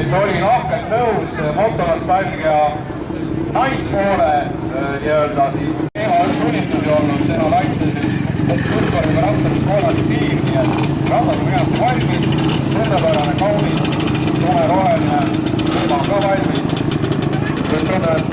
kes oli lahkelt nõus motonostalgia naispoole nii-öelda siis unistusi olnud teha Laitses üks Kõrgkorviga rattalist koolade tiim, nii et rattad on kenasti valmis, suurepärane, kaunis, tumeroheline, ilma ka valmis. Kõik tunned.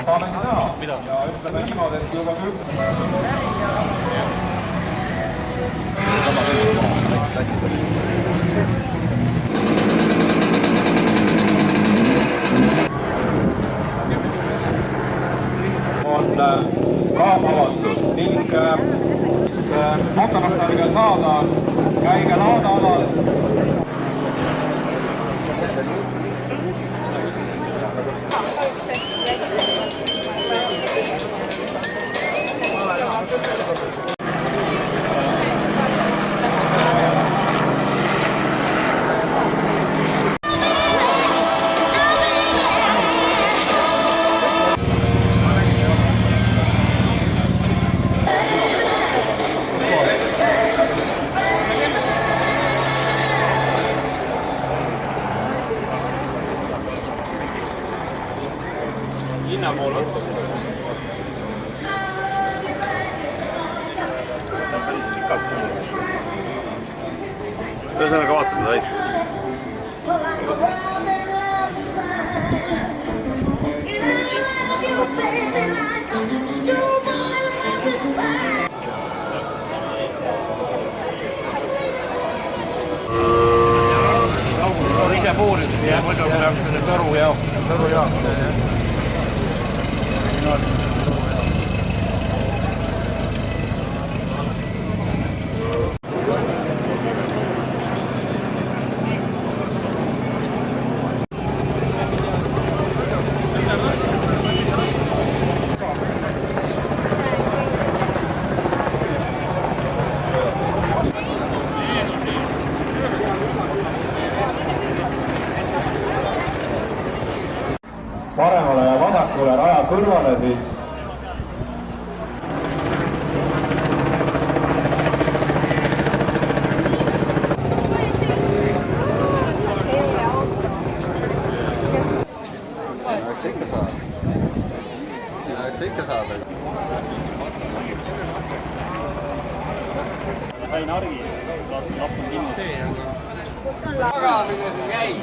Saame siin näha ja ütleme niimoodi, et juba on ka avatud ning motonostalgial saada, käige Laada alal. Linna pool otsa. Ühesõnaga vaatame väikse. Ise puurid ja muidu peaks selle Tõru jaoks. Paremale ja vasakule raja kõrvale siis ikka saada. Sain argi, lappun kinni. Kus on lagamine siin käib?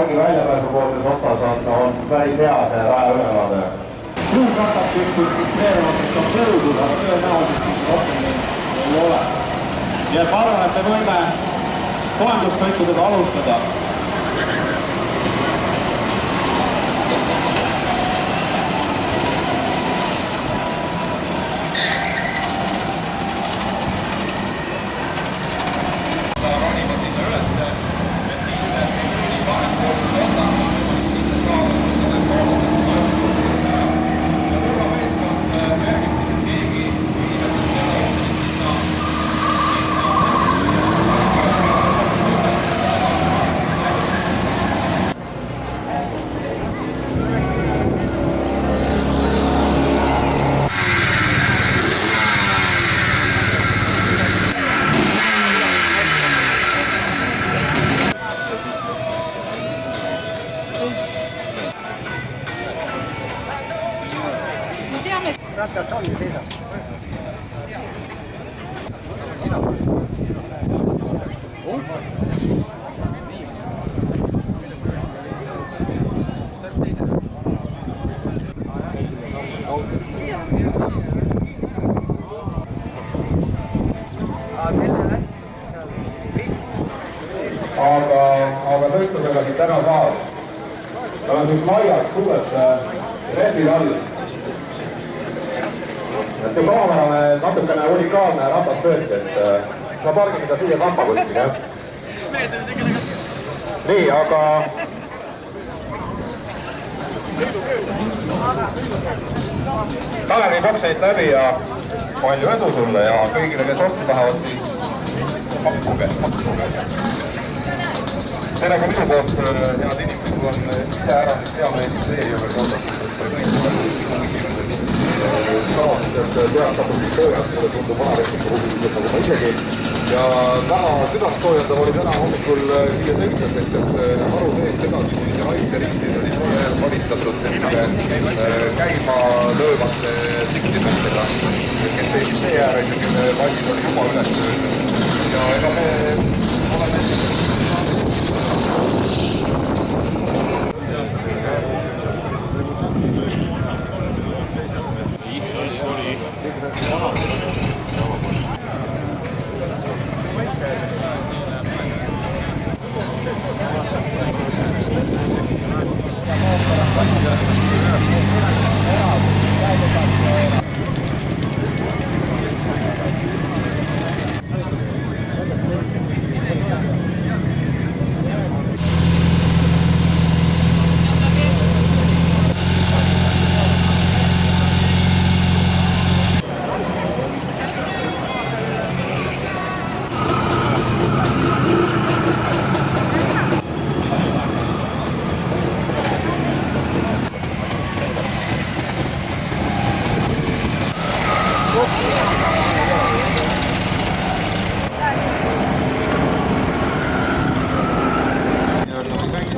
rongi väljapääsu poolses otsas on päris hea see raja ülevaade. Ruusratast just registreerumatust on põudud, aga tõenäoliselt siis rohkem ei ole. Ja ma arvan, et me võime soendussõitudega alustada. Rattad on seisab. Aga sõitudega siit ära saab. Tal on siis laiad suured rehvid all. Et see kaamera natukene unikaalne ratas tõesti, et sa pargime ta siia sampa kuskil, jah? Nii, aga... Taneli bokseit läbi ja palju edu sulle ja kõigile, kes osta tahavad, siis pakkuge. Tere ka minu poolt, head inimesed, mul on ise ära, mis hea meil eksisteerijaga kontaktis, et kõik tavaliselt peaks natuke soojad, mulle tundub vanarehtiku huvilised nagu ma isegi. Ja väga südantsoojendav oli täna hommikul siia selgitas, et harud eest edasi, kui see haise ristis oli valistatud sellise käima löövate siktidega, kes ei tee ääres ja kelle pallid oli juba üles löönud. Ja ega me oleme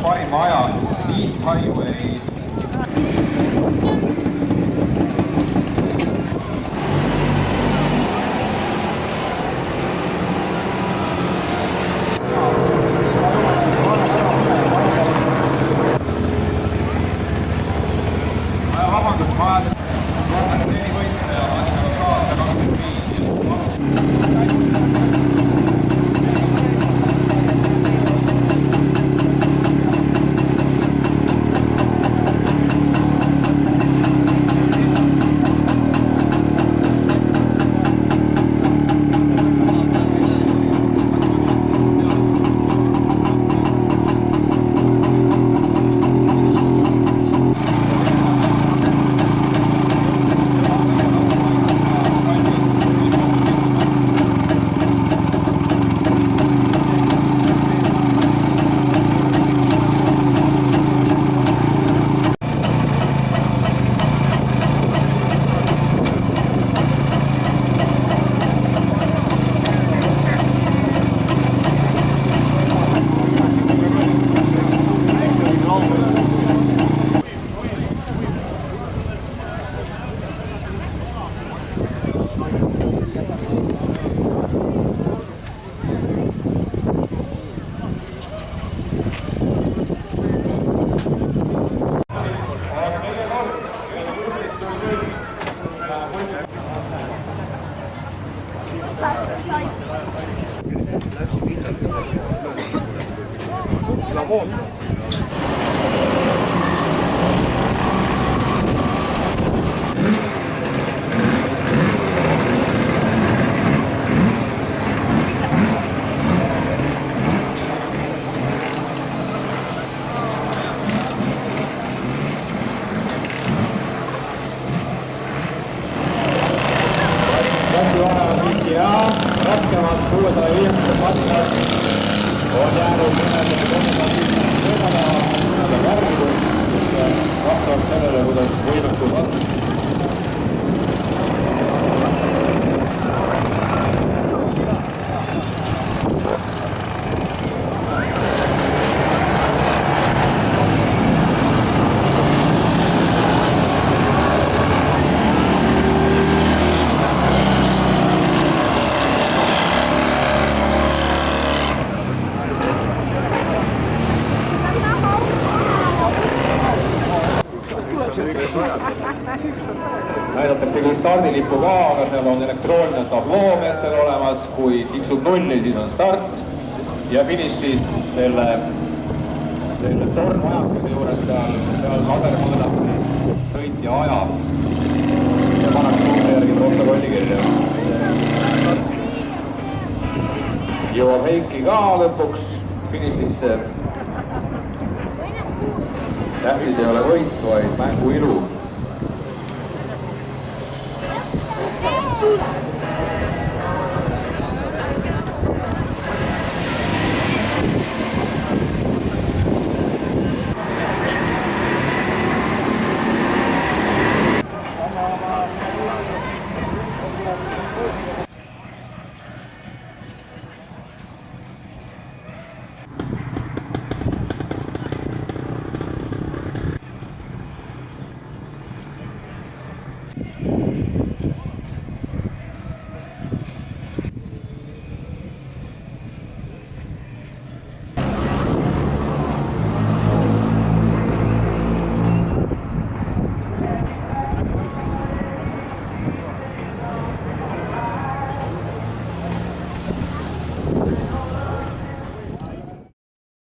parima aja East Highway. Vabandust, ma ajasin 4 võistleja, ma asin aga kaasa 25. raskemad 650 masinad on jäänud vastavalt sellele, kuidas võimekus on. Näidatakse küll stardilippu ka, aga seal on elektrooniline tabloo meestel olemas, kui tiksub nulli, siis on start ja finiš siis selle tornmajakese juures seal laser mõõdab siis sõitja aja ja pannakse numbri järgi protokolli kirja. Jõuab Heiki ka lõpuks finišisse. Tähtis ei ole võit, vaid mängu ilu.